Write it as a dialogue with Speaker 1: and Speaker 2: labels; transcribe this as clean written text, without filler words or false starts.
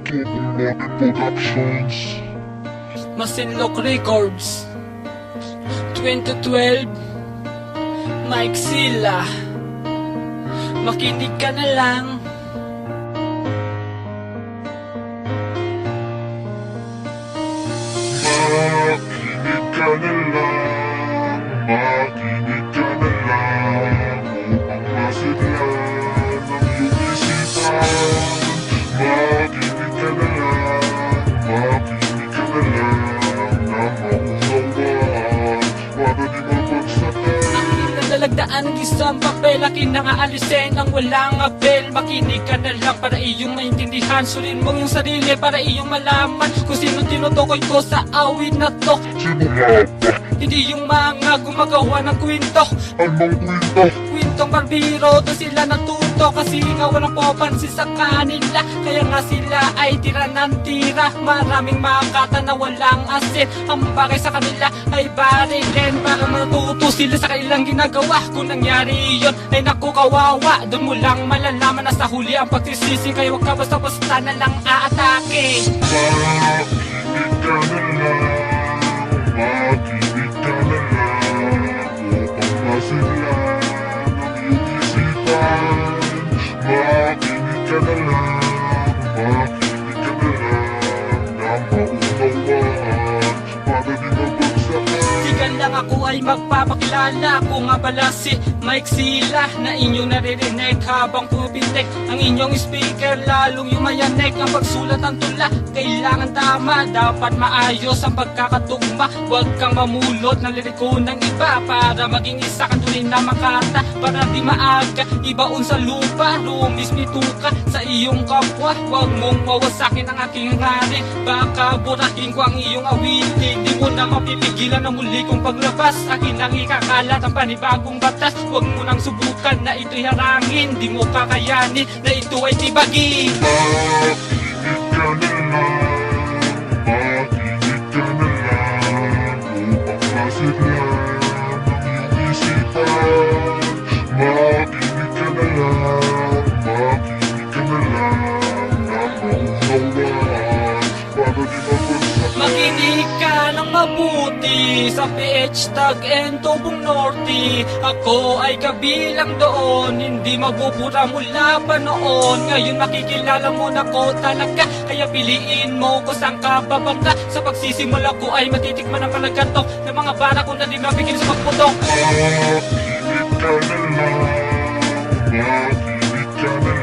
Speaker 1: Productions.
Speaker 2: Masinloc Records 2012. Mike Silla, makinig ka na lang.
Speaker 1: Makinig ka na lang, makinig ka na lang, upang masiglan ang iyong isipan. Makinig ka na lang, makinig ka na lang, na maunawaan, para di mapagsakan.
Speaker 2: Nalagdaan ng isang papel, akin na nga alisin ang walang apel. Makinig ka na lang para iyong maintindihan. Surin mo yung sarili para iyong malaman kung sino tinutukoy ko sa awit na to.
Speaker 1: Sino nga ba?
Speaker 2: Hindi yung mga gumagawa ng kwento.
Speaker 1: Anong kwento?
Speaker 2: Kwentong barbiro, doon sila natuto. Kasi nga walang papansin sa kanila, kaya nga sila ay tira ng tira. Maraming makata na walang asin. Ang bagay sa kanila ay barilin, para matuto sila sa kanilang ginagawa. Kung nangyari yun ay naku kawawa, doon mo lang malalaman na sa huli ang pagsisisi. Kaya wag ka basta-basta na lang aatake.
Speaker 1: Makinig ka na lang, makinig ka na lang, upang masiglan ang iyong isipan. Makinig ka na lang, makinig ka na lang, na maunawaan, para di mapagsakan.
Speaker 2: Sigan lang ako ay magpapakilala. Ako nga pala si Mike Silla, na inyong naririnig habang pupitik ang inyong speaker. Lalong yumayanig ang pagsulat ng tula. Kailangan tama, dapat maayos ang pagkakatugma. Huwag kang mamulot ng liriko ng iba, para maging isa kang tunay na makata. Para di maaga ibaon sa lupa, lumismito ka sa iyong kapwa. Huwag mong wawasakin ang aking hari, baka burahin ko ang iyong awitin. Di mo na mapipigilan ang muli kong paglabas. Akin lang ikakalat ang panibagong batas. Huwag mo nang subukan na ito'y harangin. Di mo kakayanin na ito ay tibagin.
Speaker 1: Makinig ka na lang, makinig ka na lang, upang masiglan ang iyong isipan. Makinig ka na lang, makinig ka na lang, na maunawaan, para di mapagsakan.
Speaker 2: Makinig ka ng mabuti sa PH Tag and Tubong Norte. Ako ay kabilang doon, hindi mabubura mula pa noon. Ngayon makikilala mo na ko talaga, kaya piliin mo ko saan ka babangga. Sa pagsisimula ko ay matitikman ang palagatok ng mga bara ko na di mapigil sa pagputok.
Speaker 1: Makinig ka na lang, makinig ka na